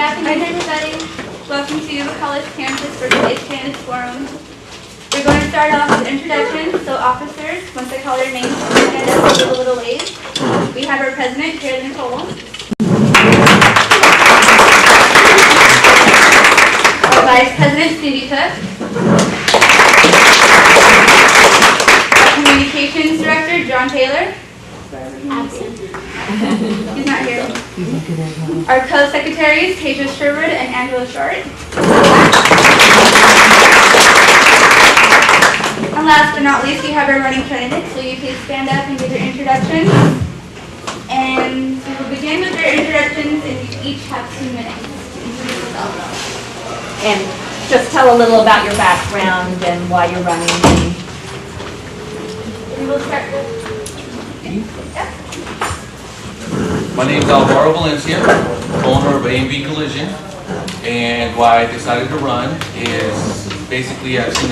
afternoon, everybody. Welcome to Yuba College campus for today's Candidates Forum. We're going to start off with introductions. So officers, once I call their names, stand up and give a little wave. We have our president, Carolyn Cole. Our vice president, Cindy Cook. Our communications director, John Taylor. Absent. He's not here. Our co-secretaries, Tasia Sherwood and Angela Short. And last but not least, we have our running candidates. Will you please stand up and give your introductions? And we will begin with their introductions, and you each have 2 minutes to introduce yourself. And just tell a little about your background and why you're running. We will start with... My name is Alvaro Valencia, owner of A&B Collision, and why I decided to run is basically I've seen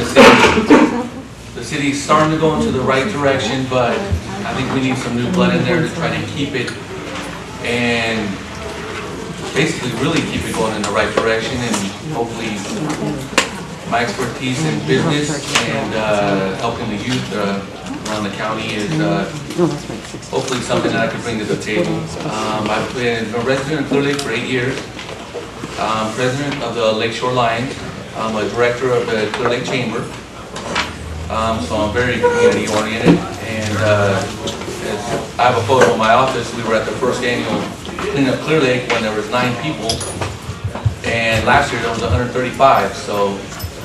the city's starting to go into the right direction, but I think we need some new blood in there to try to keep it and basically really keep it going in the right direction, and hopefully my expertise in business and helping the youth around the county is hopefully something that I can bring to the table. I've been a resident of Clear Lake for 8 years. I'm president of the Lakeshore Lions. I'm a director of the Clear Lake Chamber. So I'm very community oriented. And I have a photo in my office. We were at the first annual Clean Up Clear Lake when there was 9 people. And last year there was 135. So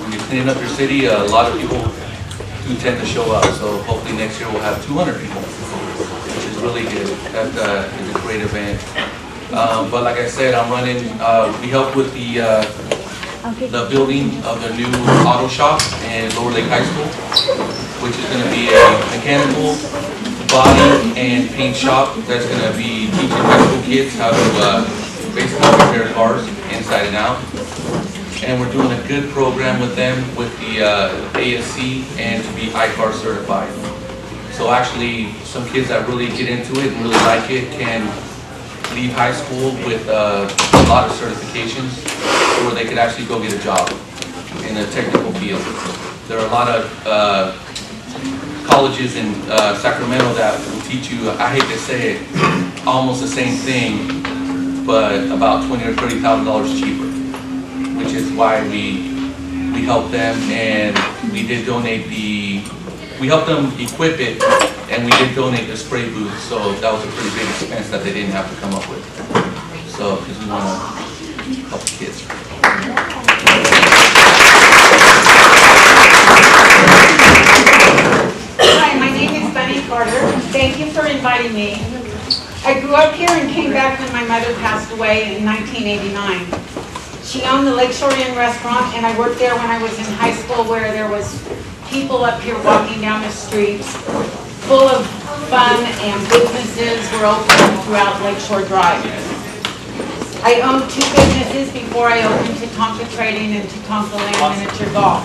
when you're cleaning up your city, a lot of people do tend to show up. So hopefully next year we'll have 200 people, which is really good. That is a great event. But like I said, I'm running, we help with the building of the new auto shop in Lower Lake High School, which is going to be a mechanical, body, and paint shop that's going to be teaching high school kids how to basically repair cars inside and out. And we're doing a good program with them with the ASC and to be ICAR certified. So actually, some kids that really get into it and really like it can leave high school with a lot of certifications where they could actually go get a job in a technical field. There are a lot of colleges in Sacramento that will teach you, I hate to say it, almost the same thing, but about $20,000 or $30,000 cheaper, which is why we help them, and we did donate we helped them equip it, and we did donate the spray booth, so that was a pretty big expense that they didn't have to come up with. So, because we want to help the kids. Hi, my name is Bunny Carter. Thank you for inviting me. I grew up here and came back when my mother passed away in 1989. She owned the Lakeshore Inn restaurant, and I worked there when I was in high school, where there was people up here walking down the streets full of fun, and businesses were open throughout Lakeshore Drive. I owned 2 businesses before I opened Tatanka Trading and Tatanka Land Miniature Golf,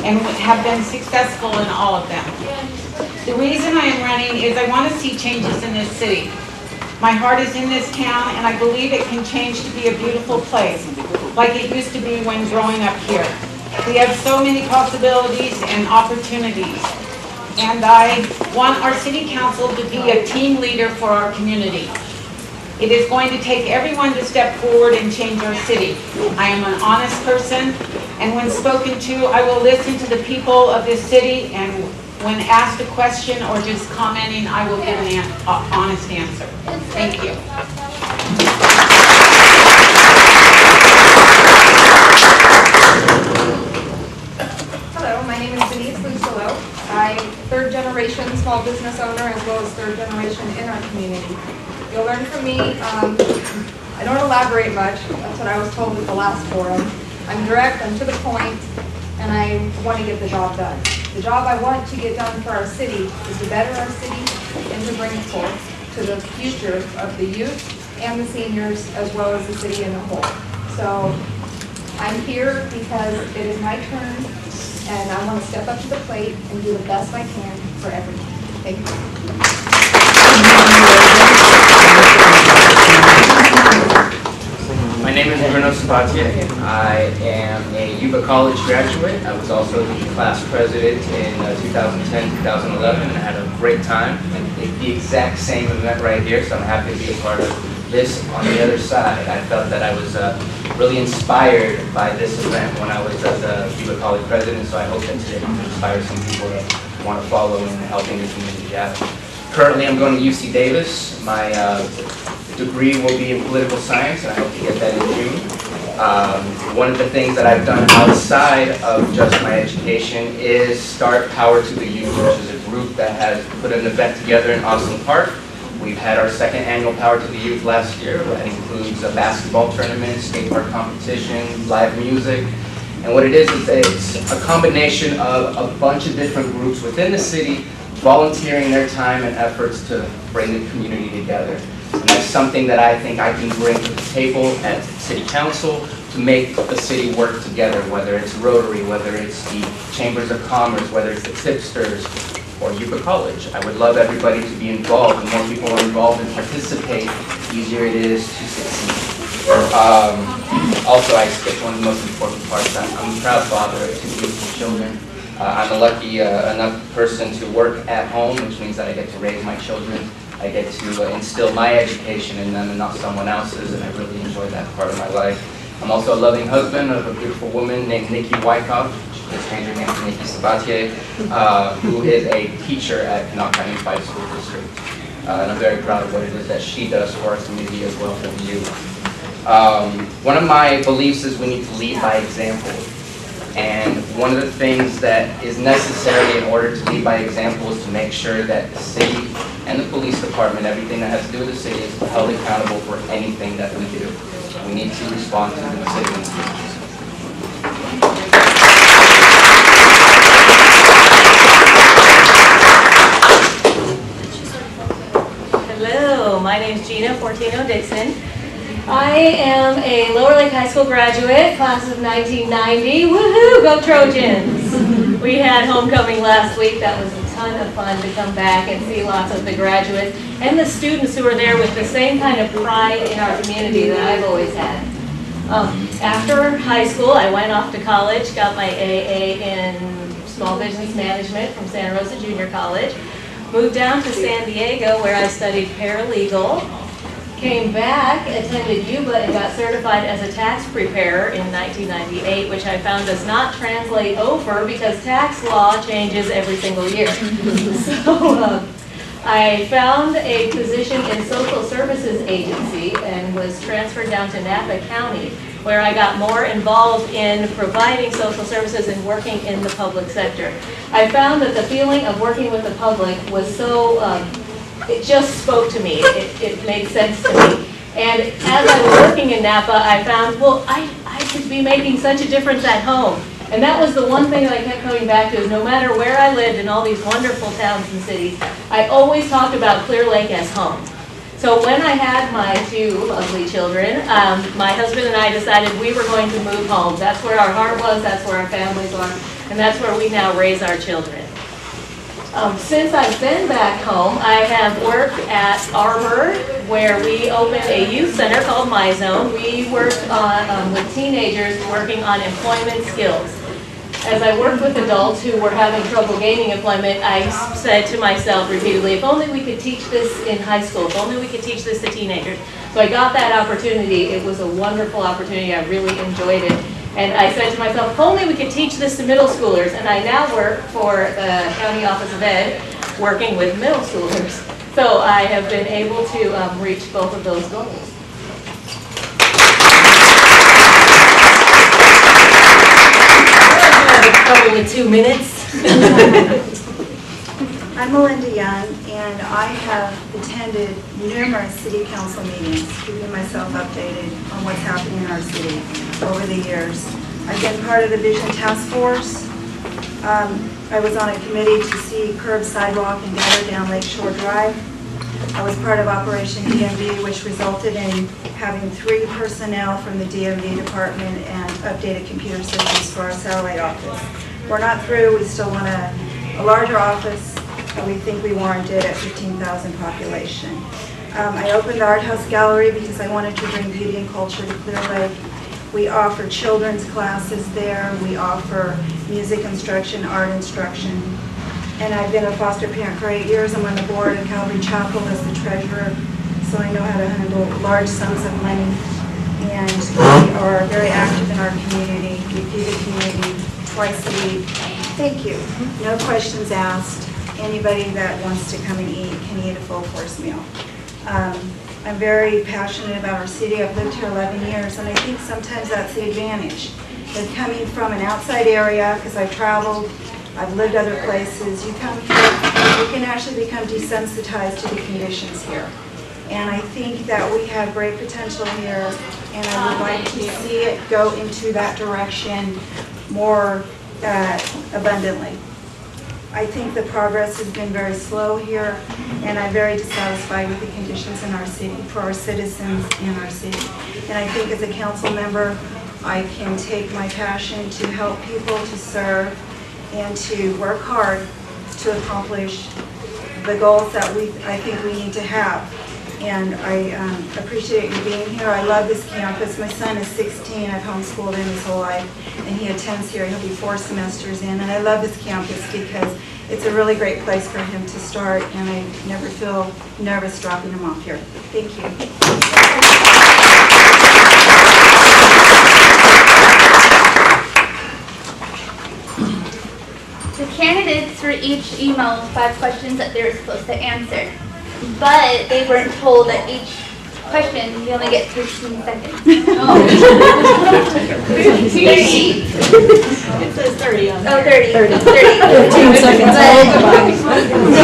and have been successful in all of them. The reason I am running is I want to see changes in this city. My heart is in this town, and I believe it can change to be a beautiful place, like it used to be when growing up here. We have so many possibilities and opportunities, and I want our city council to be a team leader for our community. It is going to take everyone to step forward and change our city. I am an honest person, and when spoken to, I will listen to the people of this city, and when asked a question or just commenting, I will give an honest answer. Thank you. Hello, my name is Denise Lucillo. I'm 3rd generation small business owner as well as 3rd generation in our community. You'll learn from me. I don't elaborate much. That's what I was told at the last forum. I'm direct, I'm to the point, and I want to get the job done. The job I want to get done for our city is to better our city and to bring it forth to the future of the youth and the seniors as well as the city in a whole. So I'm here because it is my turn, and I want to step up to the plate and do the best I can for everyone. Thank you. My name is Bruno Sabatier. I am a Yuba College graduate. I was also the class president in 2010-2011, and I had a great time. And it's the exact same event right here, so I'm happy to be a part of this on the other side. I felt that I was really inspired by this event when I was the Yuba College president, so I hope that today can inspire some people to want to follow in helping the community out. Currently, I'm going to UC Davis. My degree will be in political science, and I hope to get that in June. One of the things that I've done outside of just my education is start Power to the Youth, which is a group that has put an event together in Austin Park. We've had our second annual Power to the Youth last year. That includes a basketball tournament, skate park competition, live music. And what it is it's a combination of a bunch of different groups within the city volunteering their time and efforts to bring the community together. And that's something that I think I can bring to the table at City Council to make the city work together, whether it's Rotary, whether it's the Chambers of Commerce, whether it's the Tipsters, or Yuba College. I would love everybody to be involved. The more people are involved and participate, the easier it is to succeed. Also, I skipped one of the most important parts. I'm a proud father of 2 beautiful children. I'm a lucky enough person to work at home, which means that I get to raise my children. I get to instill my education in them and not someone else's, and I really enjoy that part of my life. I'm also a loving husband of a beautiful woman named Nikki Wyckoff. She just changed her name to Nikki Sabatier, who is a teacher at Kanawha County Unified School District. And I'm very proud of what it is that she does for our community as well from you. One of my beliefs is we need to lead by example. And one of the things that is necessary in order to lead by example is to make sure that the city and the police department, everything that has to do with the city, is held accountable for anything that we do. We need to respond to the citizens' needs. Hello, my name is Gina Fortino-Dixon. I am a Lower Lake High School graduate, class of 1990. Woohoo, go Trojans! We had homecoming last week. That was a ton of fun to come back and see lots of the graduates and the students who are there with the same kind of pride in our community that I've always had. After high school, I went off to college, got my AA in Small Business Management from Santa Rosa Junior College, moved down to San Diego where I studied paralegal, came back, attended Yuba, and got certified as a tax preparer in 1998, which I found does not translate over because tax law changes every single year. So I found a position in social services agency and was transferred down to Napa County, where I got more involved in providing social services and working in the public sector. I found that the feeling of working with the public was so it just spoke to me. It made sense to me. And as I was working in Napa, I found, well, I could be making such a difference at home. And that was the one thing that I kept coming back to, is no matter where I lived in all these wonderful towns and cities, I always talked about Clear Lake as home. So when I had my 2 lovely children, my husband and I decided we were going to move home. That's where our heart was, that's where our families are, and that's where we now raise our children. Since I've been back home, I have worked at Arbor, where we opened a youth center called My Zone. We worked on, with teenagers working on employment skills. As I worked with adults who were having trouble gaining employment, I said to myself repeatedly, if only we could teach this in high school, if only we could teach this to teenagers. So I got that opportunity. It was a wonderful opportunity. I really enjoyed it. And I said to myself, if only we could teach this to middle schoolers. And I now work for the County Office of Ed, working with middle schoolers. So I have been able to reach both of those goals. Cover with 2 minutes. I'm Melinda Young, and I have attended numerous city council meetings, keeping myself updated on what's happening in our city over the years. I've been part of the Vision Task Force. I was on a committee to see curb, sidewalk, and gutter down Lakeshore Drive. I was part of Operation DMV, which resulted in having 3 personnel from the DMV department and updated computer systems for our satellite office. We're not through. We still want a larger office, and we think we warrant it at 15,000 population. I opened the Art House Gallery because I wanted to bring beauty and culture to Clear Lake. We offer children's classes there. We offer music instruction, art instruction. And I've been a foster parent for 8 years. I'm on the board of Calvary Chapel as the treasurer, so I know how to handle large sums of money. And we are very active in our community. We feed the community twice a week. Thank you. No questions asked. Anybody that wants to come and eat can eat a full course meal. I'm very passionate about our city. I've lived here 11 years, and I think sometimes that's the advantage. Of coming from an outside area, because I've traveled, I've lived other places, you come here, you can actually become desensitized to the conditions here. And I think that we have great potential here, and I would like to see it go into that direction more abundantly. I think the progress has been very slow here, and I'm very dissatisfied with the conditions in our city, for our citizens in our city. And I think as a council member, I can take my passion to help people, to serve, and to work hard to accomplish the goals that I think we need to have. And I appreciate you being here. I love this campus. My son is 16. I've homeschooled him his whole life, and he attends here. He'll be 4 semesters in. And I love this campus because it's a really great place for him to start, and I never feel nervous dropping him off here. Thank you. The candidates were each emailed 5 questions that they were supposed to answer, but they weren't told that each question you only get 15 seconds. Oh. 30. It says 30 on there. Oh, 30. 15 seconds. So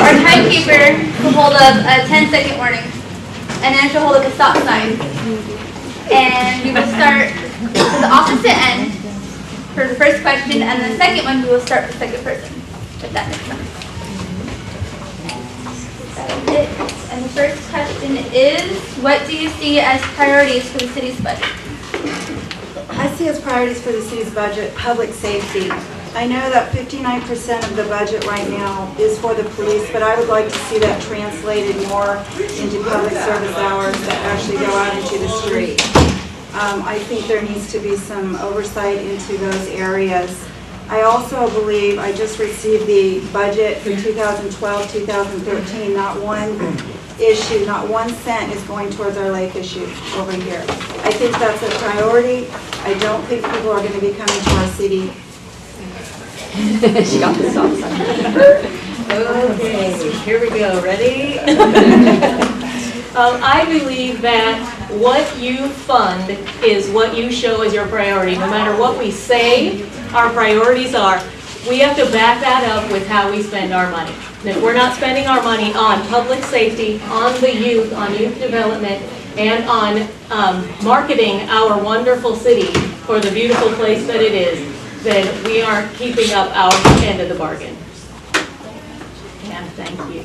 our timekeeper will hold up a 10-second warning, and then she'll hold up a stop sign. And we will start to the opposite end for the first question, and the second one we will start with the second person, if that makes sense. That is it. And the first question is, what do you see as priorities for the city's budget? I see as priorities for the city's budget public safety. I know that 59% of the budget right now is for the police, but I would like to see that translated more into public service hours that actually go out into the street. I think there needs to be some oversight into those areas. I also believe, I just received the budget for 2012-2013, not one issue, not 1 cent is going towards our lake issue over here. I think that's a priority. I don't think people are going to be coming to our city. She got the stop sign. Okay, here we go. Ready? I believe that what you fund is what you show as your priority. No matter what we say our priorities are, we have to back that up with how we spend our money. And if we're not spending our money on public safety, on the youth, on youth development, and on marketing our wonderful city for the beautiful place that it is, then we aren't keeping up our end of the bargain. And thank you.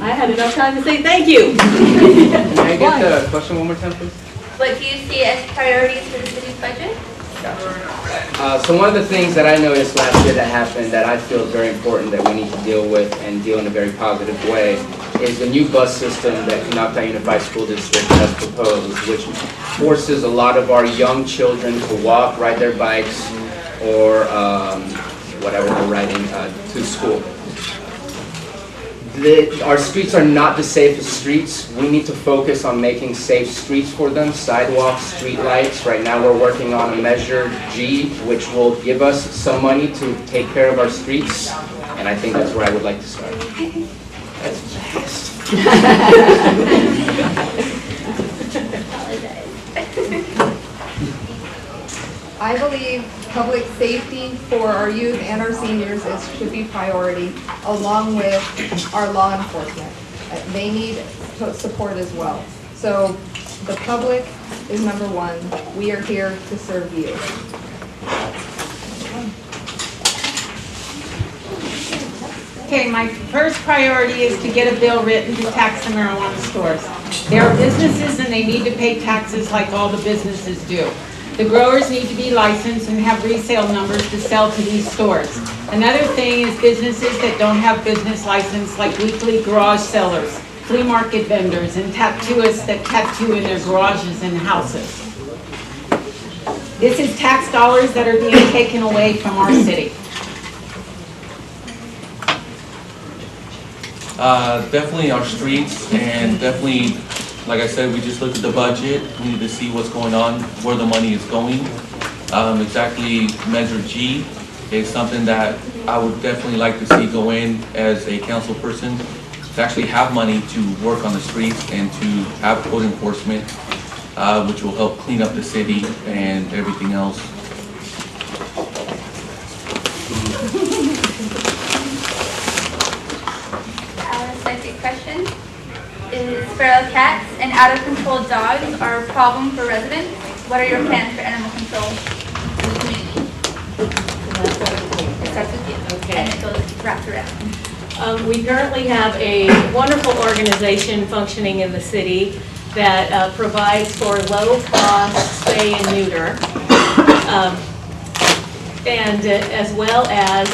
I had enough time to say thank you. Can I get the question one more time, please? What do you see as priorities for the city's budget? Gotcha. So one of the things that I noticed last year that happened that I feel is very important that we need to deal with and deal in a very positive way is the new bus system that Canoctown Unified School District has proposed, which forces a lot of our young children to walk, ride their bikes, or whatever they're riding to school. Our streets are not the safest streets. We need to focus on making safe streets for them, sidewalks, street lights. Right now we're working on a Measure G, which will give us some money to take care of our streets, and I think that's where I would like to start. That's fast. I believe public safety for our youth and our seniors should be priority, along with our law enforcement. They need support as well. So the public is number one. We are here to serve you. Okay, my first priority is to get a bill written to tax the marijuana stores. They are businesses and they need to pay taxes like all the businesses do. The growers need to be licensed and have resale numbers to sell to these stores. Another thing is businesses that don't have business license, like weekly garage sellers, flea market vendors, and tattooists that tattoo in their garages and houses. This is tax dollars that are being taken away from our city. Definitely our streets, and definitely, like I said, we just looked at the budget. We need to see what's going on, where the money is going. Exactly, Measure G is something that I would definitely like to see go in as a council person, to actually have money to work on the streets and to have code enforcement, which will help clean up the city and everything else. Second question is, feral cats and out of control dogs are a problem for residents. What are your plans for animal control in the community? It starts with you, Okay. and it goes wrapped around. We currently have a wonderful organization functioning in the city that provides for low-cost spay and neuter, and as well as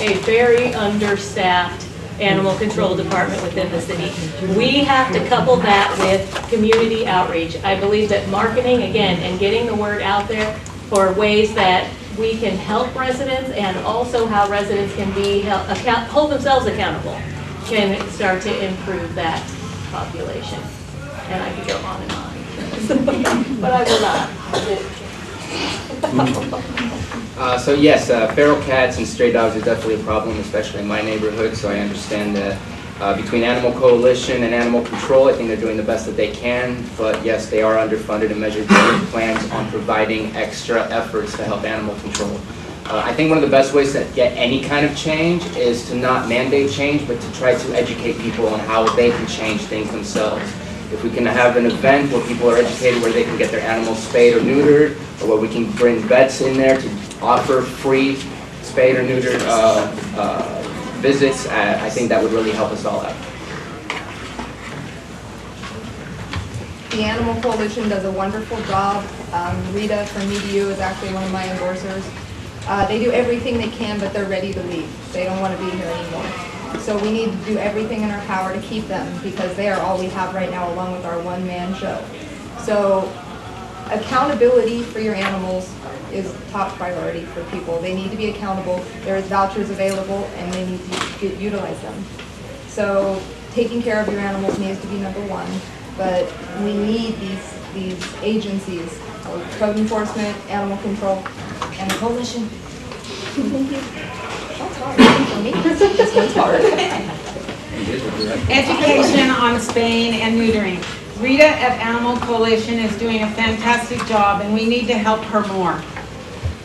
a very understaffed animal control department within the city. We have to couple that with community outreach. I believe that marketing, again, and getting the word out there for ways that we can help residents and also how residents can be hold themselves accountable can start to improve that population. And I could go on and on, but I will not. So yes, feral cats and stray dogs are definitely a problem, especially in my neighborhood, so I understand that between Animal Coalition and Animal Control, I think they're doing the best that they can, but yes, they are underfunded, and Measure G plans on providing extra efforts to help animal control. I think one of the best ways to get any kind of change is to not mandate change, but to try to educate people on how they can change things themselves. If we can have an event where people are educated, where they can get their animals spayed or neutered, or where we can bring vets in there to offer free spayed or neutered visits, I think that would really help us all out. The Animal Coalition does a wonderful job. Rita from MeDU is actually one of my endorsers. They do everything they can, but they're ready to leave. They don't want to be here anymore. So we need to do everything in our power to keep them, because they are all we have right now, along with our one-man show. So accountability for your animals is top priority for people. They need to be accountable. There's vouchers available, and they need to utilize them. So taking care of your animals needs to be number one, but we need these agencies, code enforcement, animal control, and the coalition. Thank you. That's hard. For me, this one's hard. Education on spaying and neutering. Rita at Animal Coalition is doing a fantastic job, and we need to help her more.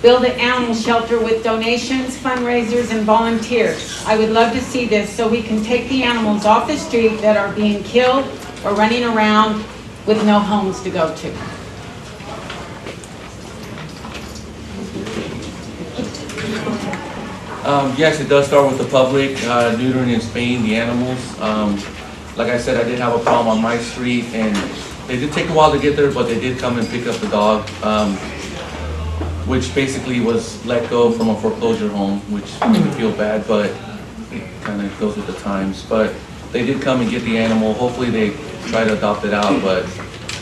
Build an animal shelter with donations, fundraisers, and volunteers. I would love to see this so we can take the animals off the street that are being killed or running around with no homes to go to. Yes, it does start with the public, neutering and spaying the animals. Like I said, I did have a problem on my street, and they did take a while to get there, but they did come and pick up the dog, which basically was let go from a foreclosure home, which made me feel bad, but it kind of goes with the times. But they did come and get the animal. Hopefully they try to adopt it out, but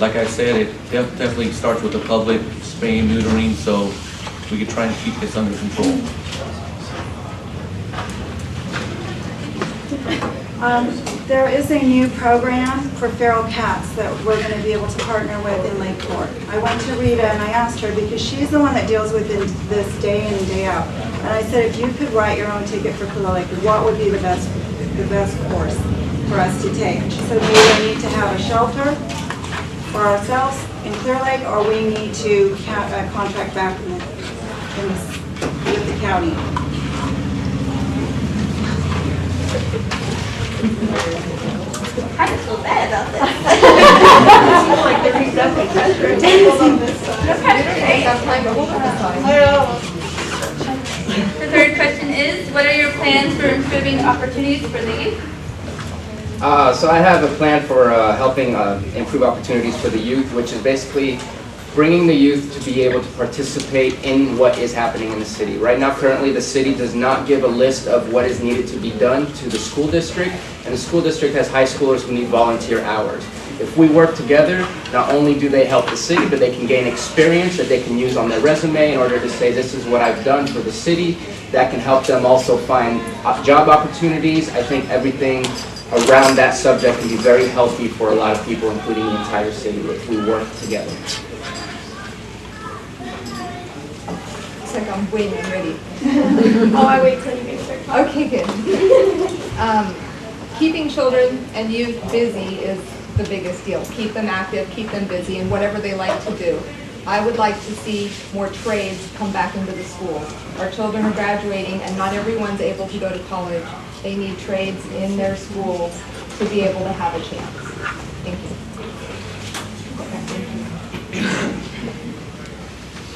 like I said, it definitely starts with the public, spaying, neutering, so we could try and keep this under control. There is a new program for feral cats that we're going to be able to partner with in Lakeport. I went to Rita and I asked her, because she's the one that deals with this day in and day out. And I said, if you could write your own ticket for Clear Lake, what would be the best course for us to take? And she said, we either need to have a shelter for ourselves in Clear Lake, or we need to contract back with the county. I just feel bad about this. Like they're accepting pressure. The third question is, what are your plans for improving opportunities for the youth? So I have a plan for helping improve opportunities for the youth, which is basically bringing the youth to be able to participate in what is happening in the city. Right now, currently, the city does not give a list of what is needed to be done to the school district, and the school district has high schoolers who need volunteer hours. If we work together, not only do they help the city, but they can gain experience that they can use on their resume in order to say, this is what I've done for the city. That can help them also find job opportunities. I think everything around that subject can be very healthy for a lot of people, including the entire city, if we work together. It's like I'm waiting and ready. Oh, I wait till you get started. Okay, good. Keeping children and youth busy is the biggest deal. Keep them active, keep them busy in whatever they like to do. I would like to see more trades come back into the schools. Our children are graduating and not everyone's able to go to college. They need trades in their schools to be able to have a chance. Thank you.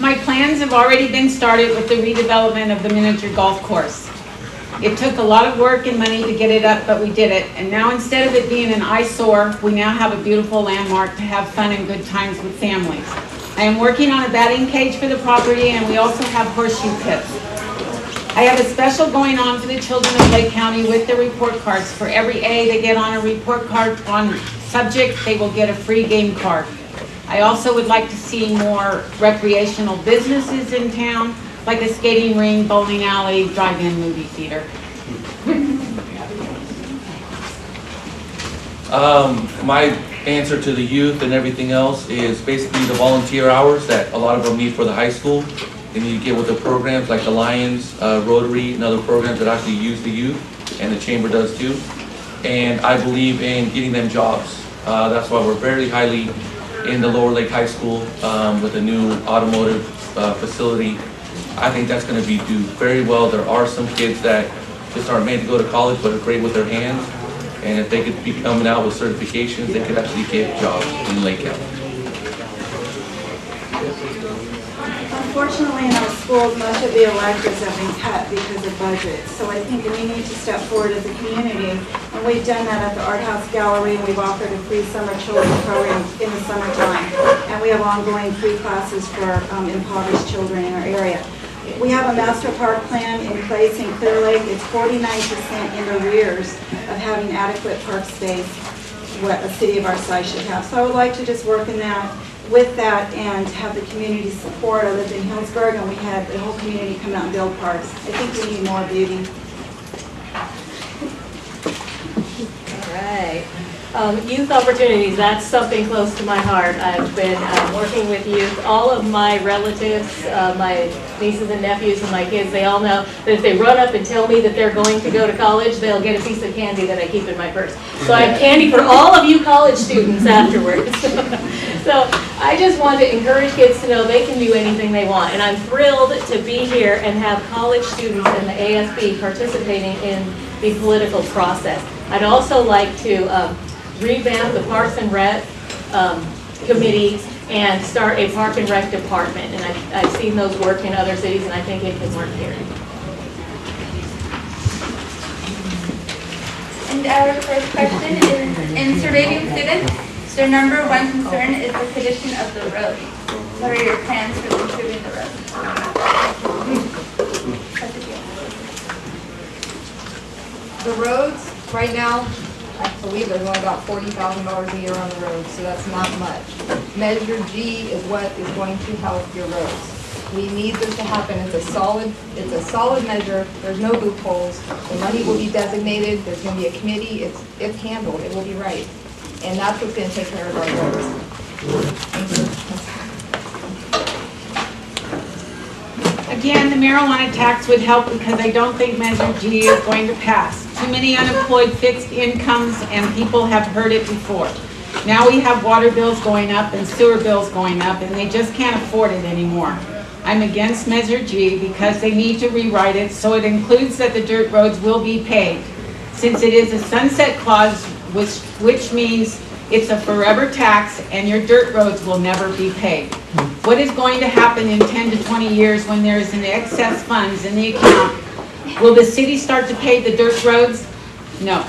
My plans have already been started with the redevelopment of the miniature golf course. It took a lot of work and money to get it up, but we did it. And now instead of it being an eyesore, we now have a beautiful landmark to have fun and good times with families. I am working on a batting cage for the property, and we also have horseshoe pits. I have a special going on for the children of Lake County with their report cards. For every A they get on a report card on subject, they will get a free game card. I also would like to see more recreational businesses in town, like a skating ring, bowling alley, drive-in movie theater. My answer to the youth and everything else is basically the volunteer hours that a lot of them need for the high school. They need to get with the programs like the Lions, Rotary, and other programs that actually use the youth, and the Chamber does too. And I believe in getting them jobs. That's why we're very highly in the Lower Lake High School with a new automotive facility. I think that's going to do very well. There are some kids that just aren't made to go to college but are great with their hands. And if they could be coming out with certifications, they could actually get jobs in Lake County. Unfortunately, in our schools, most of the electives have been cut because of budget. So I think we need to step forward as a community. And we've done that at the Art House Gallery. We've offered a free summer children's program in the summertime. And we have ongoing free classes for impoverished children in our area. We have a master park plan in place in Clear Lake. It's 49% in arrears of having adequate park space, what a city of our size should have. So I would like to just work in that, with that, and have the community support. I lived in Hillsburg and we had the whole community come out and build parks. I think we need more beauty. All right. Youth opportunities, that's something close to my heart. I've been working with youth. All of my relatives, my nieces and nephews and my kids, they all know that if they run up and tell me that they're going to go to college, they'll get a piece of candy that I keep in my purse. So I have candy for all of you college students afterwards. So I just want to encourage kids to know they can do anything they want. And I'm thrilled to be here and have college students in the ASB participating in the political process. I'd also like to revamp the Parks and Rec committees and start a Park and Rec department. And I've seen those work in other cities, and I think it can work here. And our first question is, in surveying students, their number one concern is the condition of the road. What are your plans for improving the road? The roads, right now, I believe there's only about $40,000 a year on the roads, so that's not much. Measure G is what is going to help your roads. We need this to happen. It's a solid measure. There's no loopholes. The money will be designated. There's going to be a committee. It's handled. It will be right. And that's what's going to take care of our roads. Thank you. Again, the marijuana tax would help because I don't think Measure G is going to pass. Too many unemployed fixed incomes, and people have heard it before. Now we have water bills going up and sewer bills going up, and they just can't afford it anymore. I'm against Measure G because they need to rewrite it so it includes that the dirt roads will be paved. Since it is a sunset clause, which means it's a forever tax and your dirt roads will never be paved. What is going to happen in 10 to 20 years when there is an excess funds in the account? Will the city start to pave the dirt roads? No.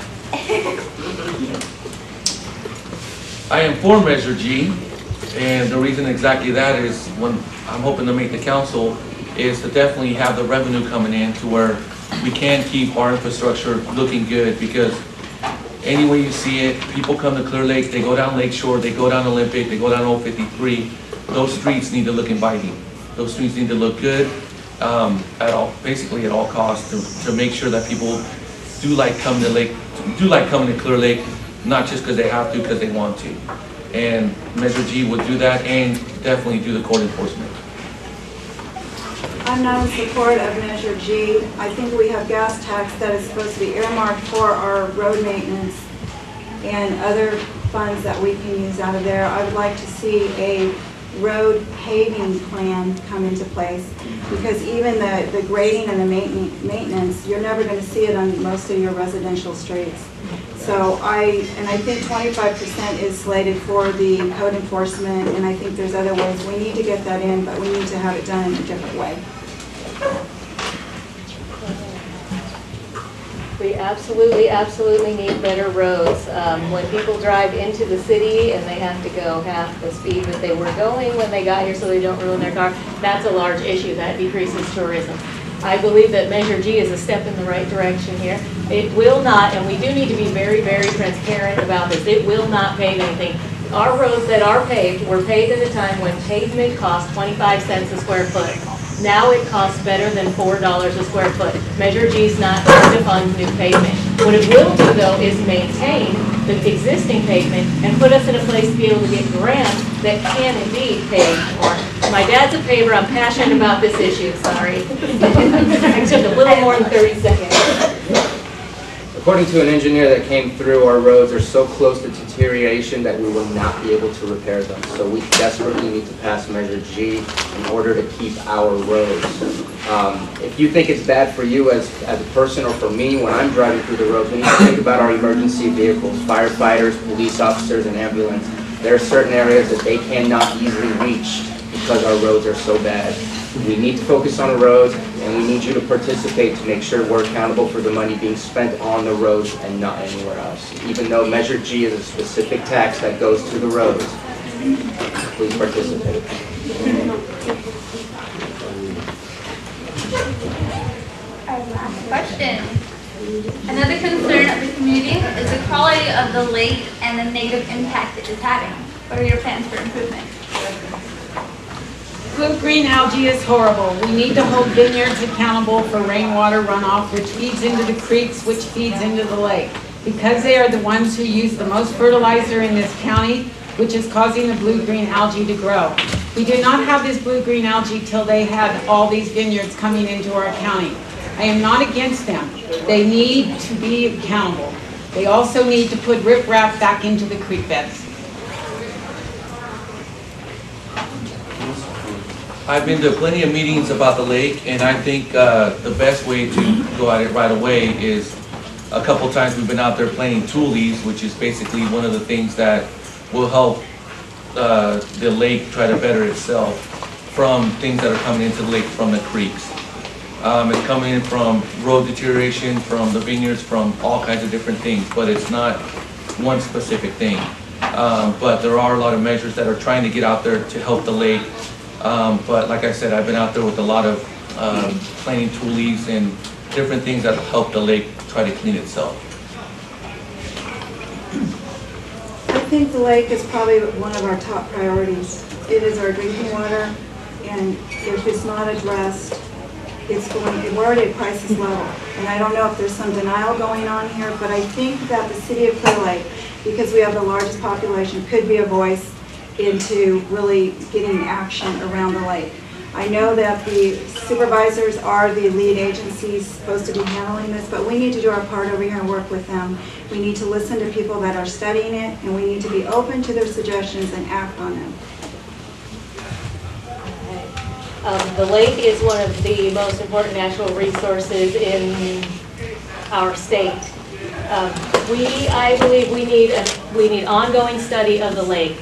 I am for Measure G, and the reason exactly that is when I'm hoping to make the council is to definitely have the revenue coming in to where we can keep our infrastructure looking good, because Any way you see it, people come to Clear Lake, they go down Lake Shore, they go down Olympic, they go down Old 53. Those streets need to look inviting. Those streets need to look good basically at all costs to make sure that people do like coming to Clear Lake, not just because they have to, because they want to. And Measure G would do that and definitely do the code enforcement. I'm not in support of Measure G. I think we have gas tax that is supposed to be earmarked for our road maintenance and other funds that we can use out of there. I would like to see a road paving plan come into place, because even the grading and the maintenance, you're never going to see it on most of your residential streets. So I think 25% is slated for the code enforcement, and I think there's other ways. We need to get that in, but we need to have it done in a different way. We absolutely need better roads. When people drive into the city and they have to go half the speed that they were going when they got here so they don't ruin their car, that's a large issue. That decreases tourism. I believe that Measure G is a step in the right direction here. It will not, and we do need to be very, very transparent about this, it will not pave anything. Our roads that are paved were paved at a time when pavement cost 25 cents a square foot. Now it costs better than $4 a square foot. Measure G is not going to fund new pavement. What it will do, though, is maintain the existing pavement and put us in a place to be able to get grants that can indeed pave more. My dad's a paver. I'm passionate about this issue. Sorry. I took a little more than 30 seconds. According to an engineer that came through, our roads are so close to deterioration that we will not be able to repair them. So we desperately need to pass Measure G in order to keep our roads. If you think it's bad for you as a person or for me when I'm driving through the roads, we need to think about our emergency vehicles, firefighters, police officers, and ambulance. There are certain areas that they cannot easily reach because our roads are so bad. We need to focus on the roads, and we need you to participate to make sure we're accountable for the money being spent on the roads and not anywhere else. Even though Measure G is a specific tax that goes to the roads, please participate. Question. Another concern of the community is the quality of the lake and the negative impact it is having. What are your plans for improvement? Blue-green algae is horrible. We need to hold vineyards accountable for rainwater runoff, which feeds into the creeks, which feeds into the lake. Because they are the ones who use the most fertilizer in this county, which is causing the blue-green algae to grow. We did not have this blue-green algae till they had all these vineyards coming into our county. I am not against them. They need to be accountable. They also need to put riprap back into the creek beds. I've been to plenty of meetings about the lake, and I think the best way to go at it right away is a couple times we've been out there planting tulies, which is basically one of the things that will help the lake try to better itself from things that are coming into the lake from the creeks. It's coming in from road deterioration, from the vineyards, from all kinds of different things, but it's not one specific thing. But there are a lot of measures that are trying to get out there to help the lake. But like I said, I've been out there with a lot of planting tulies and different things that help the lake try to clean itself. I think the lake is probably one of our top priorities. It is our drinking water, and if it's not addressed, we're already at crisis level. And I don't know if there's some denial going on here, but I think that the city of Clear Lake, because we have the largest population, could be a voice into really getting action around the lake. I know that the supervisors are the lead agencies supposed to be handling this, but we need to do our part over here and work with them. We need to listen to people that are studying it, and we need to be open to their suggestions and act on them. The lake is one of the most important natural resources in our state. I believe we need ongoing study of the lake.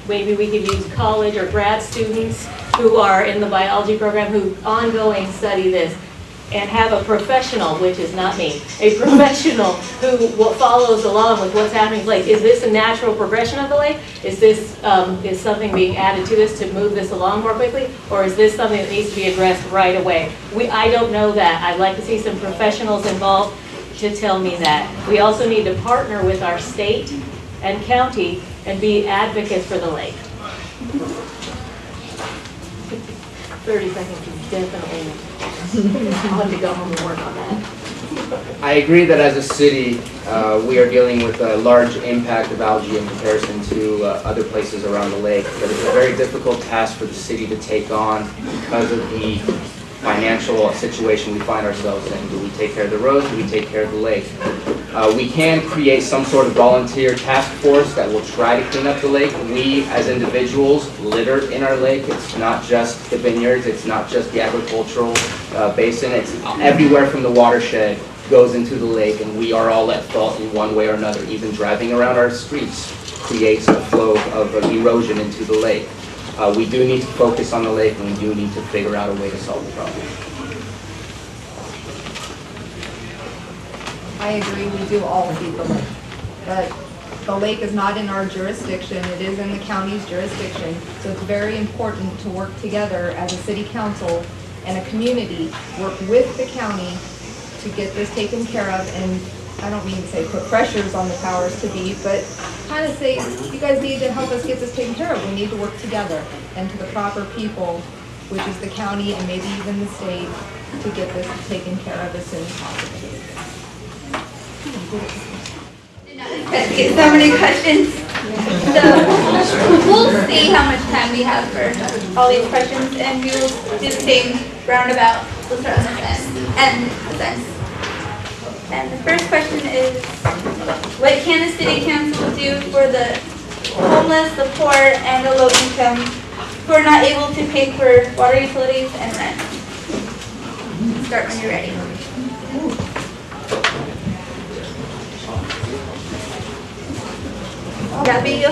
Maybe we could use college or grad students who are in the biology program who ongoing study this, and have a professional, which is not me, a professional who follows along with what's happening in the lake. Is this a natural progression of the lake? Is this is something being added to this to move this along more quickly? Or is this something that needs to be addressed right away? I don't know that. I'd like to see some professionals involved. to tell me that. We also need to partner with our state and county and be advocates for the lake. 30 seconds is definitely, I'll have to go home and work on that. I agree that as a city, we are dealing with a large impact of algae in comparison to other places around the lake, but it's a very difficult task for the city to take on because of the financial situation we find ourselves in. Do we take care of the roads? Do we take care of the lake? We can create some sort of volunteer task force that will try to clean up the lake. We, as individuals, litter in our lake. It's not just the vineyards. It's not just the agricultural basin. It's everywhere from the watershed goes into the lake, and we are all at fault in one way or another. Even driving around our streets creates a flow of erosion into the lake. We do need to focus on the lake, and we do need to figure out a way to solve the problem. I agree, we do all feed the lake, but the lake is not in our jurisdiction, it is in the county's jurisdiction, so it's very important to work together as a city council and a community, work with the county to get this taken care of, and I don't mean to say put pressures on the powers to be, but kind of say, you guys need to help us get this taken care of, we need to work together, and to the proper people, which is the county and maybe even the state, to get this taken care of as soon as possible. Did not expect to get so many questions. So we'll see how much time we have for all these questions, and we will do the same roundabout. We'll start on this end and this end. And the first question is, what can the city council do for the homeless, the poor, and the low income who are not able to pay for water utilities and rent? Start when you're ready. Gabby, you?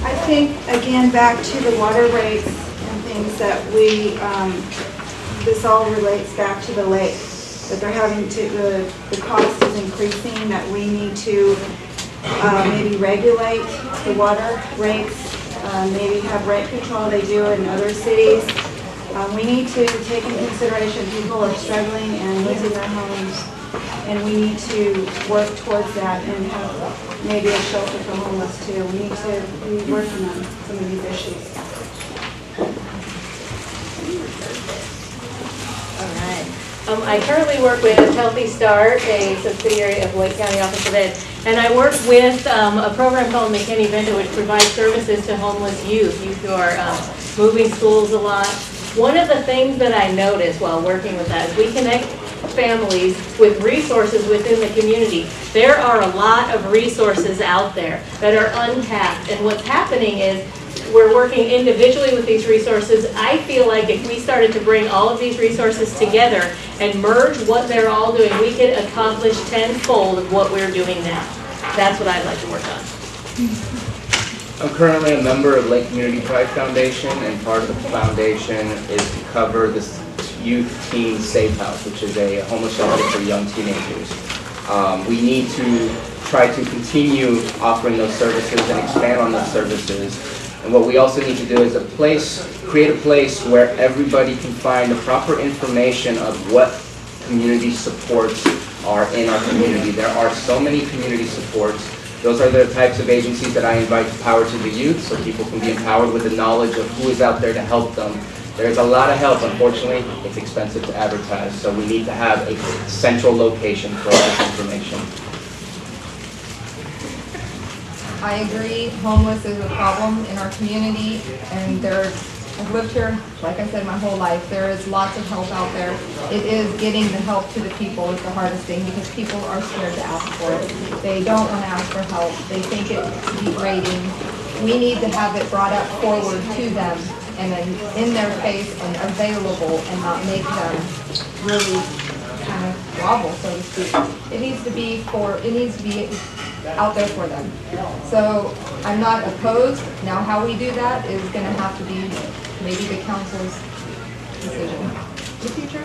I think, again, back to the water rates and things that we, this all relates back to the lake, that they're having to, the cost is increasing, that we need to maybe regulate the water rates, maybe have rent control, they do in other cities. We need to take into consideration people are struggling and losing their homes, and we need to work towards that and have maybe a shelter for homeless too. We need to be working on some of these issues. All right. I currently work with Healthy Start, a subsidiary of Lake County Office of Ed, and I work with a program called McKinney Vento, which provides services to homeless youth who are moving schools a lot. One of the things that I noticed while working with that is we connect families with resources within the community. There are a lot of resources out there that are untapped, and what's happening is we're working individually with these resources. I feel like if we started to bring all of these resources together and merge what they're all doing, we could accomplish tenfold of what we're doing now. That's what I'd like to work on. I'm currently a member of Lake Community Pride Foundation, and part of the foundation is to cover this Youth Teen Safe House, which is a homeless shelter for young teenagers. We need to try to continue offering those services and expand on those services. And what we also need to do is create a place where everybody can find the proper information of what community supports are in our community. There are so many community supports. Those are the types of agencies that I invite to Power to the Youth, so people can be empowered with the knowledge of who is out there to help them. There's a lot of help. Unfortunately, it's expensive to advertise, so we need to have a central location for all this information. I agree, homeless is a problem in our community, and I've lived here, like I said, my whole life. There is lots of help out there. It is getting the help to the people is the hardest thing, because people are scared to ask for it. They don't want to ask for help. They think it's degrading. We need to have it brought up forward to them, and then in their face and available, and not make them really kind of grovel, so to speak. It needs to be out there for them. So I'm not opposed. Now how we do that is going to have to be maybe the council's decision. The future?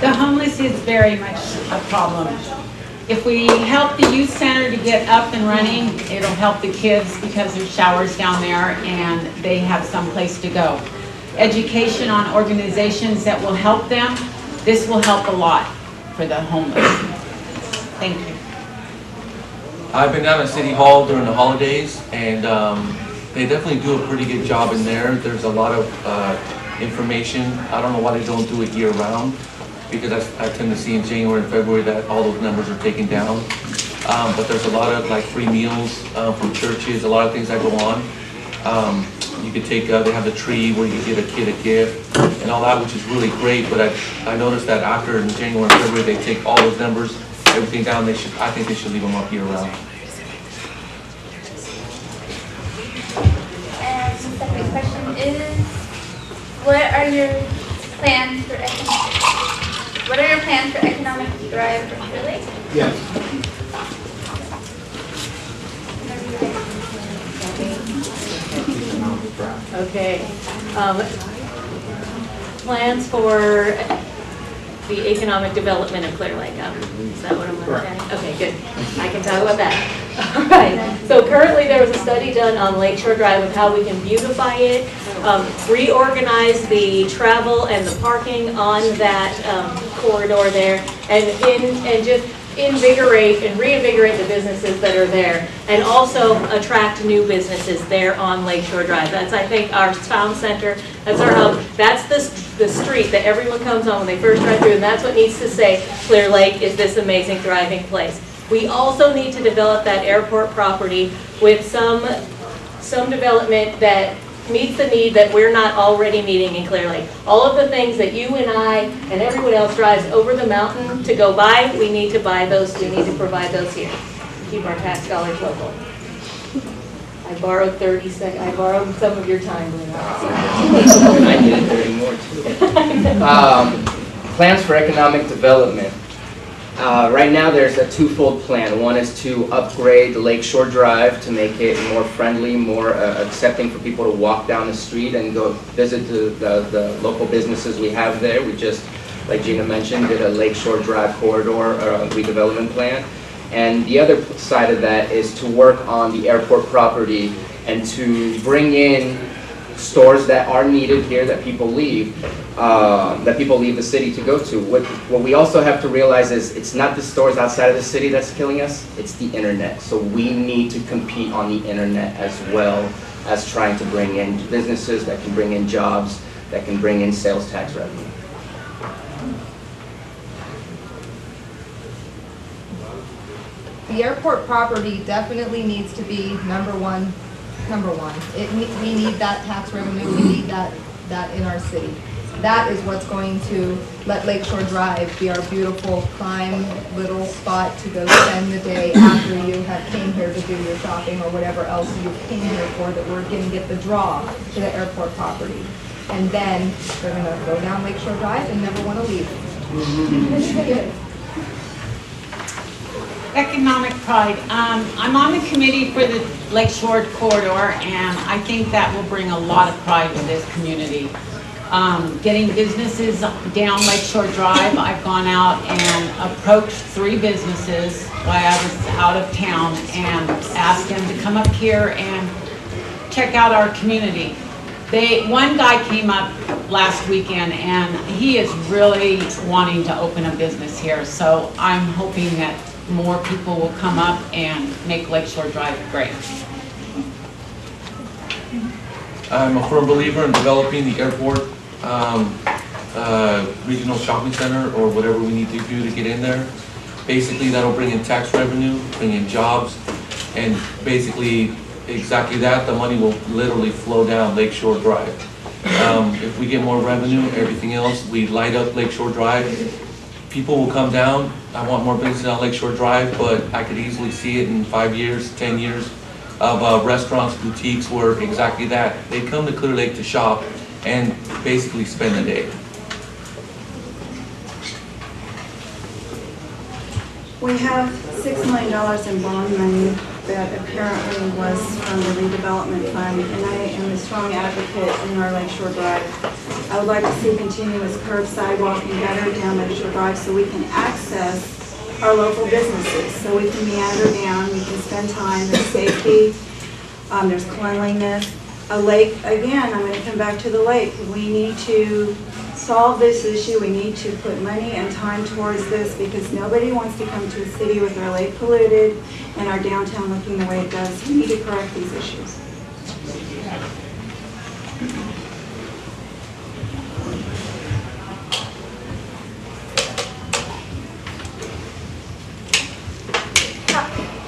The homeless is very much a problem. If we help the youth center to get up and running, it'll help the kids because there's showers down there and they have some place to go. education on organizations that will help them, this will help a lot for the homeless. Thank you. I've been down at City Hall during the holidays, and they definitely do a pretty good job in there. There's a lot of information. I don't know why they don't do it year round, because I tend to see in January and February that all those numbers are taken down. But there's a lot of like free meals from churches, a lot of things that go on. You could take, they have the tree where you give a kid a gift and all that, which is really great. But I noticed that after in January and February, they take all those numbers, everything down. I think they should leave them up year round. And the second question is, what are your plans for economic drive for Clear Lake? Yes. Okay. Plans for the economic development of Clear Lake. Is that what I'm understanding? Okay, good. I can talk about that. All right. So currently there was a study done on Lakeshore Drive of how we can beautify it, reorganize the travel and the parking on that corridor there, and just invigorate and reinvigorate the businesses that are there, and also attract new businesses there on Lakeshore Drive. That's, I think, our town center. That's our hub. That's the street that everyone comes on when they first drive through, and that's what needs to say Clear Lake is this amazing, thriving place. We also need to develop that airport property with some development that meets the need that we're not already meeting in Clear Lake. All of the things that you and I and everyone else drives over the mountain to go buy, we need to buy those, we need to provide those here. Keep our tax dollars local. I borrowed 30 seconds, I borrowed some of your time. I needed 30 more too. Plans for economic development. Right now there's a twofold plan. One is to upgrade the Lakeshore Drive to make it more friendly, more accepting for people to walk down the street and go visit the local businesses we have there. We just, like Gina mentioned, did a Lakeshore Drive corridor redevelopment plan. And the other side of that is to work on the airport property and to bring in stores that are needed here that people leave the city to go to. What we also have to realize is it's not the stores outside of the city that's killing us, it's the internet. So we need to compete on the internet as well as trying to bring in businesses that can bring in jobs, that can bring in sales tax revenue. The airport property definitely needs to be number one. We need that tax revenue, we need that in our city. That is what's going to let Lakeshore Drive be our beautiful prime little spot to go spend the day after you have came here to do your shopping or whatever else you came here for, that we're going to get the draw to the airport property. And then they're going to go down Lakeshore Drive and never want to leave. Economic pride. I'm on the committee for the Lakeshore Corridor, and I think that will bring a lot of pride to this community. Getting businesses down Lakeshore Drive, I've gone out and approached 3 businesses while I was out of town and asked them to come up here and check out our community. One guy came up last weekend and he is really wanting to open a business here, so I'm hoping that more people will come up and make Lakeshore Drive great. I'm a firm believer in developing the airport regional shopping center, or whatever we need to do to get in there. Basically, that'll bring in tax revenue, bring in jobs, and basically exactly that, the money will literally flow down Lakeshore Drive. If we get more revenue, everything else, we light up Lakeshore Drive, people will come down. I want more business on Lakeshore Drive, but I could easily see it in 5 years, 10 years of restaurants, boutiques where exactly that. They come to Clear Lake to shop and basically spend the day. We have $6 million in bond money that apparently was from the redevelopment fund, and I am a strong advocate in our Lakeshore Drive. I would like to see continuous curb sidewalk and gutter down Lakeshore Drive so we can access our local businesses, so we can meander down, we can spend time, there's safety, there's cleanliness. a lake, again, I'm going to come back to the lake. We need to solve this issue. We need to put money and time towards this because nobody wants to come to a city with our lake polluted and our downtown looking the way it does. We need to correct these issues.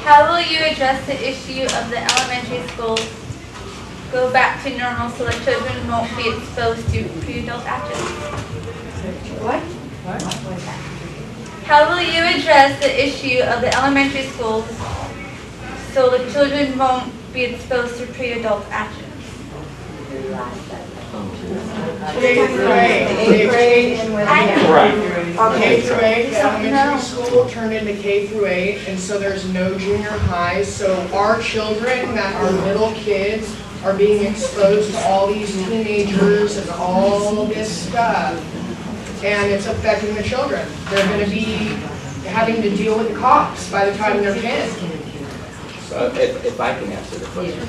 How will you address the issue of the elementary schools go back to normal so that children won't be exposed to pre-adult actions? What? How will you address the issue of the elementary schools so the children won't be exposed to pre-adult actions? Eighth grade and with K through 8, the elementary school will turn into K through 8, and so there's no junior highs. So our children that are little kids are being exposed to all these teenagers and all this stuff, and it's affecting the children. They're going to be having to deal with the cops by the time they're 10. So if I can answer the question.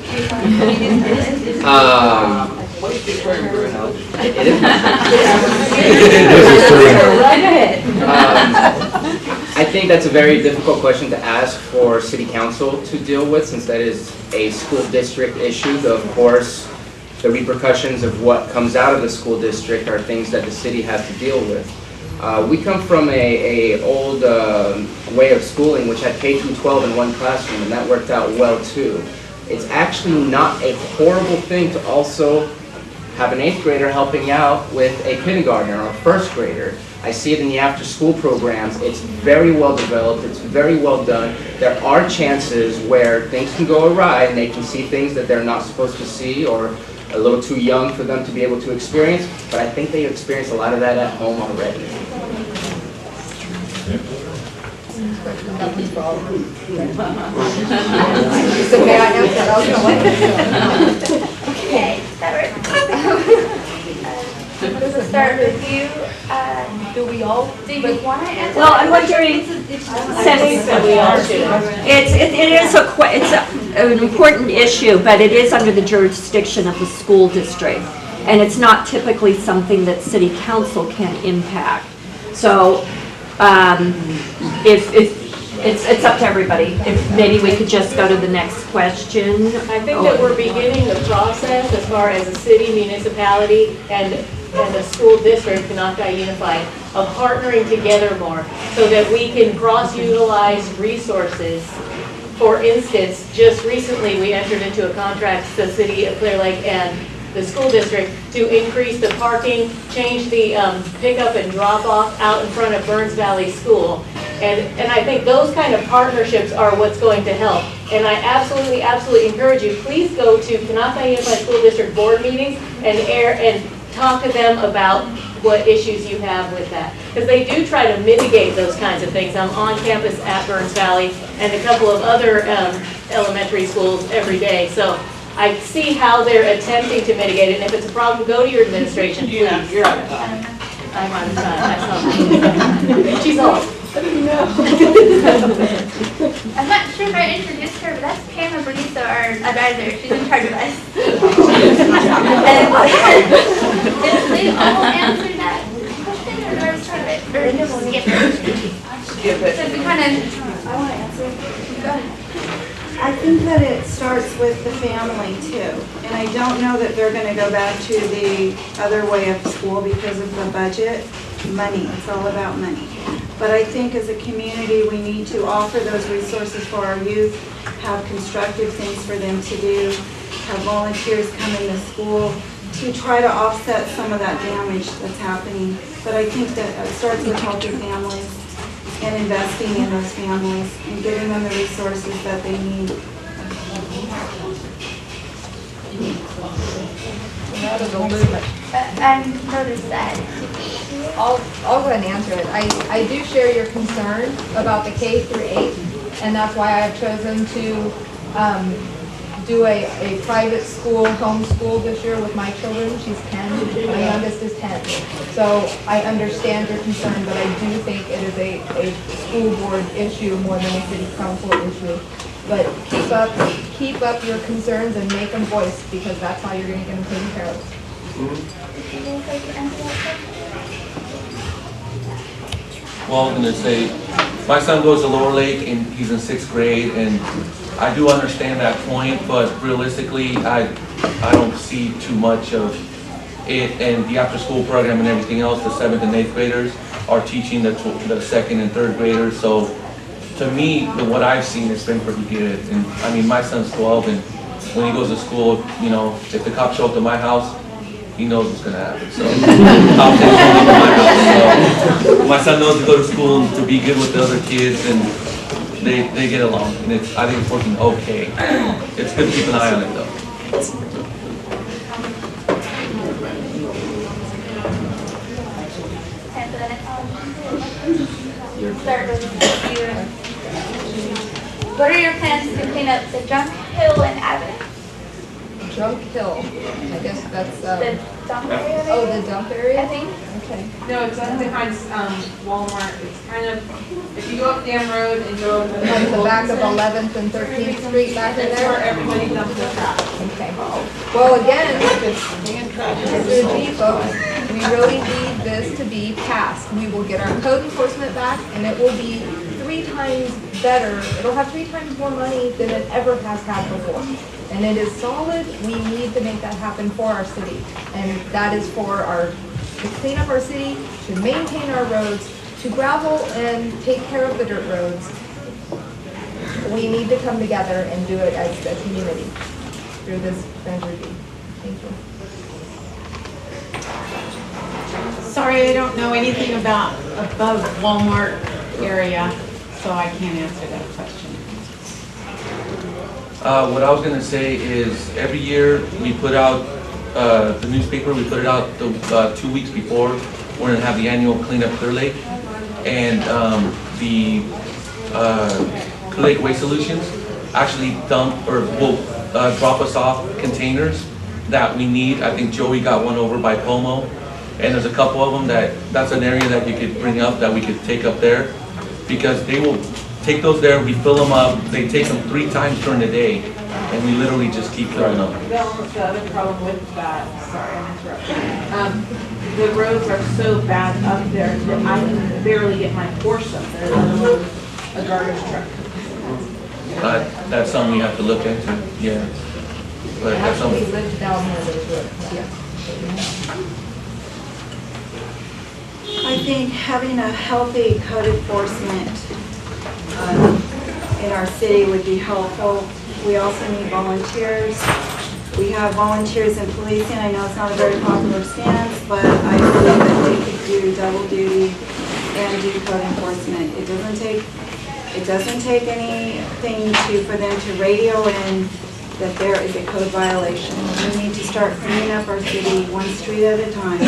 I think that's a very difficult question to ask for City Council to deal with, since that is a school district issue. Though, of course, the repercussions of what comes out of the school district are things that the city has to deal with. We come from a old way of schooling, which had K through 12 in one classroom, and that worked out well too. It's actually not a horrible thing to also have an 8th grader helping out with a kindergartner or a 1st grader. I see it in the after-school programs. It's very well developed. It's very well done. There are chances where things can go awry and they can see things that they're not supposed to see or a little too young for them to be able to experience, but I think they experience a lot of that at home already. So may I answer? Okay, that works. We'll start with you. Do we all? Do you want to answer? Well, I'm wondering, Since we all should. it's an important issue, but it is under the jurisdiction of the school district, and it's not typically something that City Council can impact. So, if it's up to everybody. If maybe we could just go to the next question. I think that we're beginning the process as far as a city, municipality, and a school district, Kanaka Unified, of partnering together more so that we can cross-utilize resources. For instance, just recently we entered into a contract, the city of Clear Lake and the school district, to increase the parking, change the pickup and drop-off out in front of Burns Valley School. And I think those kind of partnerships are what's going to help. And I absolutely encourage you, please go to Kanaka Unified School District board meetings and talk to them about what issues you have with that. Because they do try to mitigate those kinds of things. I'm on campus at Burns Valley and a couple of other elementary schools every day. So I see how they're attempting to mitigate it. And if it's a problem, go to your administration, please. Yeah, you're out of time. I'm on time. I saw that. She's old. I'm not sure if I introduced her, but that's Pam Abrisa, our advisor. She's in charge of us. Did they all answer that question, or do I start it? Or skip it? So we kind of, I want to answer. go ahead. I think that it starts with the family too. And I don't know that they're going to go back to the other way of school because of the budget. Money, it's all about money. But I think as a community, we need to offer those resources for our youth, have constructive things for them to do, have volunteers come into school to try to offset some of that damage that's happening. But I think that it starts with healthy families and investing in those families and giving them the resources that they need. And notice that. I'll go ahead and answer it. I do share your concern about the K through 8, and that's why I've chosen to do a private school, homeschool this year with my children. She's 10, my youngest is 10. So I understand your concern, but I do think it is a school board issue more than a city council issue. But keep up your concerns and make them voiced, because that's how you're gonna get them taken care of. Well, I'm gonna say, my son goes to Lower Lake and he's in 6th grade, and I do understand that point, but realistically, I don't see too much of it, and the after-school program and everything else. The 7th and 8th graders are teaching the 2nd and 3rd graders, so to me, what I've seen has been pretty good. And I mean, my son's 12, and when he goes to school, you know, if the cops show up to my house, he knows what's gonna happen, so. Cops ain't showing up at my house, so. My son knows to go to school and to be good with the other kids, and they get along, and I think it's working okay. It's good to keep an eye on it, though. What are your plans to clean up the junk hill and avenue? Junk Hill, I guess that's, The dump area? oh, the dump area? I think. Okay. No, it's up behind Walmart. It's kind of, if you go up Dam Road and go to Like the back of 11th and 13th Street back in that's where there? everybody dumps their trash. Okay. Well, again, Mr. G, folks, we really need this to be passed. We will get our code enforcement back, and it will be 3 times better. It'll have 3 times more money than it ever has had before. And it is solid. We need to make that happen for our city. And that is for to clean up our city, to maintain our roads, to gravel and take care of the dirt roads. We need to come together and do it as a community through this Measure D. Thank you. Sorry, I don't know anything about above Walmart area, so I can't answer that question. What I was gonna say is, every year we put out, the newspaper, we put it out 2 weeks before. We're gonna have the annual Clean Up Clear Lake. And the Clear Lake Waste Solutions actually will drop us off containers that we need. I think Joey got one over by Pomo. And there's a couple of them that's an area that you could bring up, that we could take up there. Because they will take those there, we fill them up, they take them 3 times during the day, and we literally just keep filling them. The other problem with that, sorry, I'm interrupting. The roads are so bad up there that I can barely get my Porsche up there, let alone a garbage truck. That's something we have to look into, yeah. But that's Actually something. lived down here, those roads, yeah. I think having a healthy code enforcement in our city would be helpful. We also need volunteers. We have volunteers in policing. I know it's not a very popular stance, but I believe that they could do double duty and do code enforcement. It doesn't take anything for them to radio in that there is a code violation. We need to start cleaning up our city one street at a time.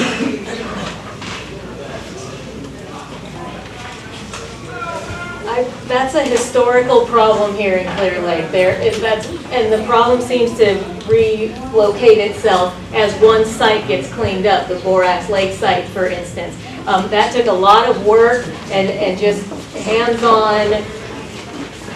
That's a historical problem here in Clear Lake. And the problem seems to relocate itself as one site gets cleaned up, the Borax Lake site, for instance. That took a lot of work and just hands-on,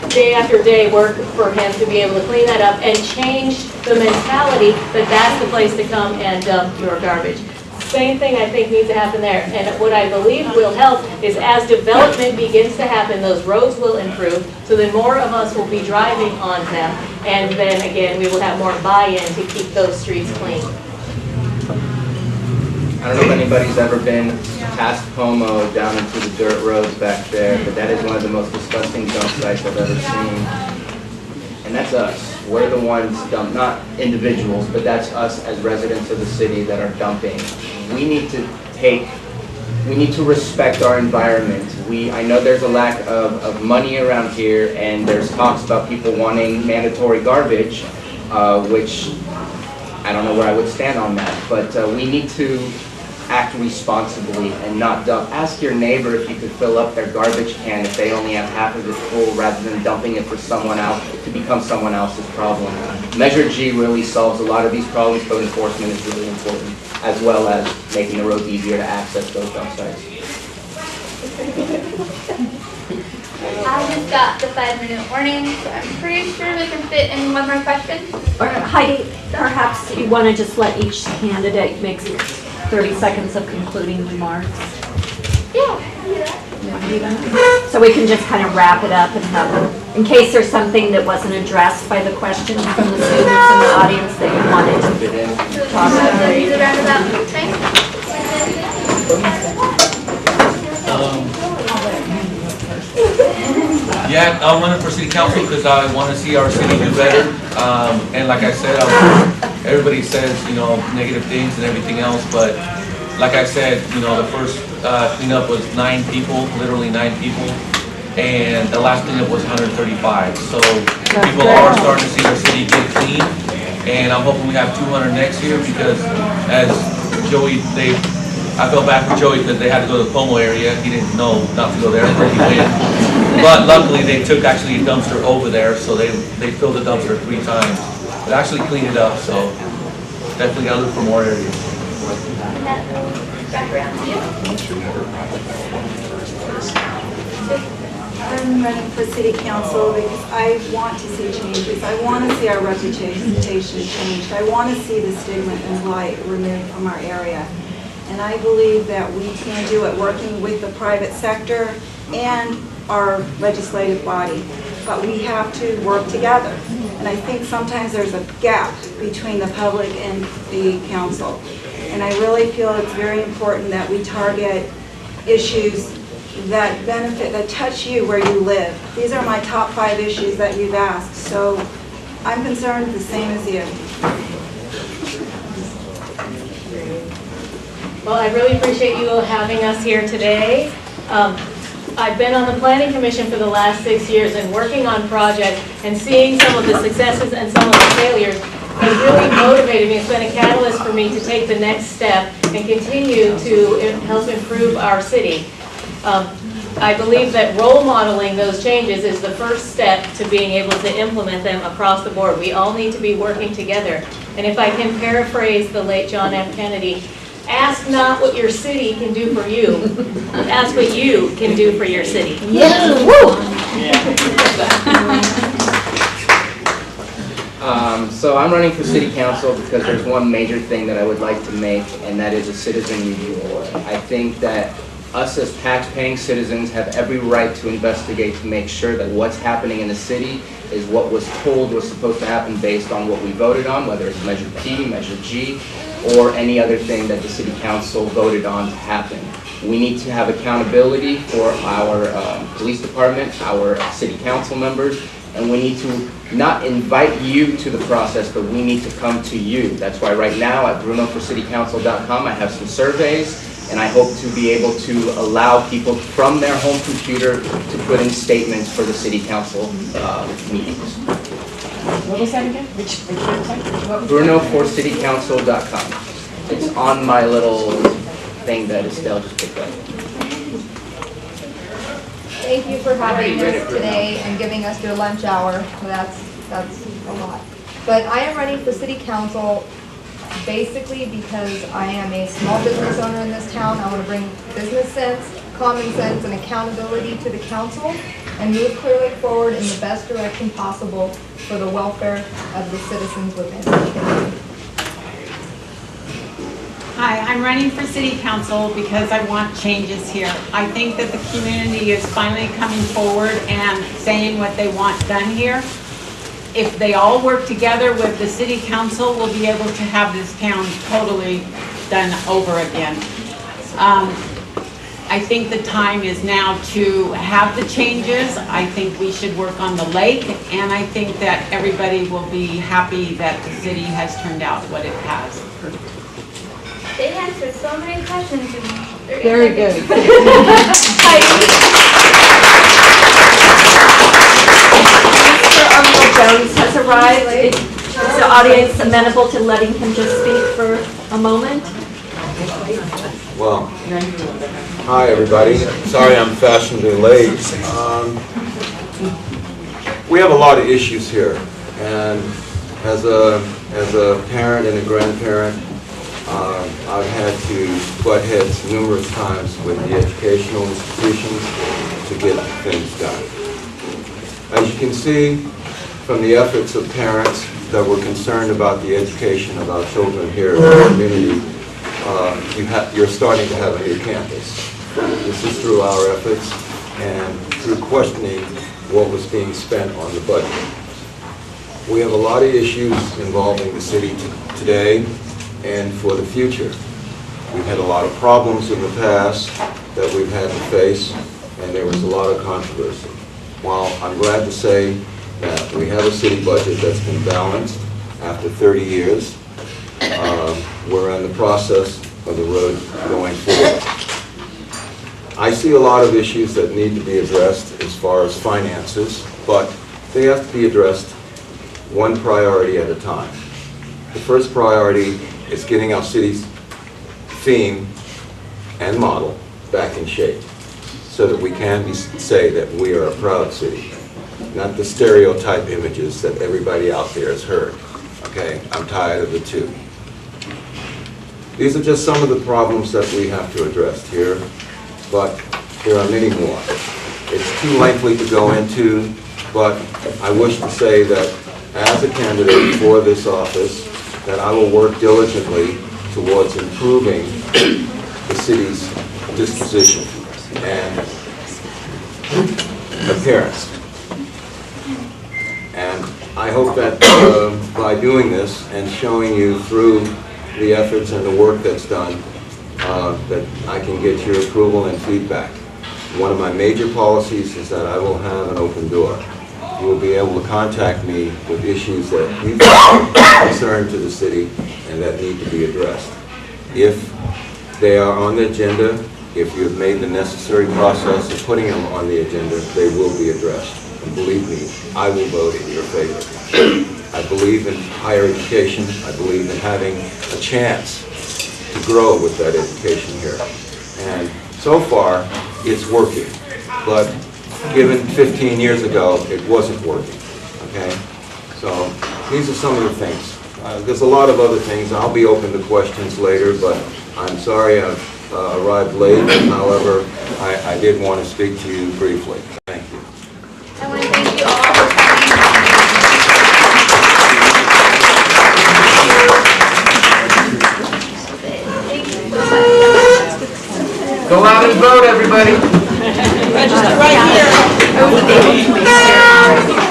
day after day work for him to be able to clean that up and change the mentality that that's the place to come and dump your garbage. Same thing I think needs to happen there. And what I believe will help is, as development begins to happen, those roads will improve, so then more of us will be driving on them. And then again, we will have more buy-in to keep those streets clean. I don't know if anybody's ever been past Pomo down into the dirt roads back there, but that is one of the most disgusting dump sites I've ever seen. And that's us. We're the ones dump, not individuals, but that's us as residents of the city that are dumping. We need to respect our environment. I know there's a lack of money around here, and there's talks about people wanting mandatory garbage, which I don't know where I would stand on that, but we need to act responsibly and not dump. Ask your neighbor if you could fill up their garbage can if they only have half of it full, rather than dumping it for someone else to become someone else's problem. Measure G really solves a lot of these problems. Code enforcement is really important, as well as making the roads easier to access those dump sites. I just got the 5-minute warning, so I'm pretty sure we can fit in one more question. Or Heidi, perhaps you want to just let each candidate make 30 seconds of concluding remarks? Yeah. So we can just kind of wrap it up and have, in case there's something that wasn't addressed by the questions from the students in the audience that you wanted to talk about. Use a roundabout thing. Yeah, I'm running for city council because I want to see our city do better. And like I said, everybody says, you know, negative things and everything else, but like I said, you know, the first cleanup was 9 people, literally 9 people, and the last cleanup was 135. So people are starting to see our city get clean, and I'm hoping we have 200 next year because as Joey, I felt bad for Joey because they had to go to the Pomo area. He didn't know not to go there, and he went. But luckily, they took actually a dumpster over there, so they filled the dumpster 3 times. But actually cleaned it up, so definitely got to look for more areas. Back around to you. I'm running for city council because I want to see changes. I want to see our reputation changed. I want to see the stigma and blight removed from our area. And I believe that we can do it working with the private sector and our legislative body. But we have to work together. And I think sometimes there's a gap between the public and the council. And I really feel it's very important that we target issues that benefit, that touch you where you live. These are my top 5 issues that you've asked. So I'm concerned the same as you. Well, I really appreciate you having us here today. I've been on the Planning Commission for the last 6 years and working on projects and seeing some of the successes and some of the failures has really motivated me. It's been a catalyst for me to take the next step and continue to help improve our city. I believe that role modeling those changes is the first step to being able to implement them across the board. We all need to be working together. And if I can paraphrase the late John F. Kennedy, ask not what your city can do for you, ask what you can do for your city. Yes. Woo! So I'm running for city council because there's one major thing that I would like to make, and that is a citizen review board. I think that us as tax-paying citizens have every right to investigate to make sure that what's happening in the city is what was told was supposed to happen based on what we voted on, whether it's Measure P, Measure G, or any other thing that the city council voted on to happen. We need to have accountability for our police department, our city council members, and we need to not invite you to the process, but we need to come to you. That's why right now at brunoforcitycouncil.com I have some surveys, and I hope to be able to allow people from their home computer to put in statements for the city council meetings. What was that again? Which website? brunoforcitycouncil.com. It's on my little thing that Estelle just picked up. Thank you for having us today and giving us your lunch hour. That's a lot. But I am running for city council basically because I am a small business owner in this town. I want to bring business sense, common sense, and accountability to the council and move clearly forward in the best direction possible for the welfare of the citizens within. Hi, I'm running for city council because I want changes here. I think that the community is finally coming forward and saying what they want done here. If they all work together with the city council, we'll be able to have this town totally done over again. I think the time is now to have the changes. I think we should work on the lake, and I think that everybody will be happy that the city has turned out what it has. They answered so many questions in 30 Very good. Mr. Uncle Jones has arrived. Is the audience amenable to letting him just speak for a moment? Well, hi everybody. Sorry I'm fashionably late. We have a lot of issues here, and as a parent and a grandparent, I've had to butt heads numerous times with the educational institutions to to get things done. As you can see from the efforts of parents that were concerned about the education of our children here in the community, you're starting to have a new campus. This is through our efforts and through questioning what was being spent on the budget. We have a lot of issues involving the city today and for the future. We've had a lot of problems in the past that we've had to face, and there was a lot of controversy. While I'm glad to say that we have a city budget that's been balanced after 30 years, we're in the process of the road going forward. I see a lot of issues that need to be addressed as far as finances, but they have to be addressed one priority at a time. The first priority is getting our city's theme and model back in shape so that we can say that we are a proud city, not the stereotype images that everybody out there has heard. Okay, I'm tired of the two. These are just some of the problems that we have to address here, but there are many more. It's too lengthy to go into, but I wish to say that as a candidate for this office, that I will work diligently towards improving the city's disposition and appearance. And I hope that by doing this and showing you through the efforts and the work that's done, that I can get your approval and feedback. One of my major policies is that I will have an open door. You will be able to contact me with issues that you find concern to the city and that need to be addressed. If they are on the agenda, if you have made the necessary process of putting them on the agenda, they will be addressed. And believe me, I will vote in your favor. I believe in higher education. I believe in having a chance to grow with that education here. And so far, it's working. But given 15 years ago, it wasn't working. Okay? So these are some of the things. There's a lot of other things. I'll be open to questions later, but I'm sorry I've arrived late. However, I did want to speak to you briefly. Thank you. I want to thank you all for coming. Thank you so much. Go out and vote, everybody. Register right here.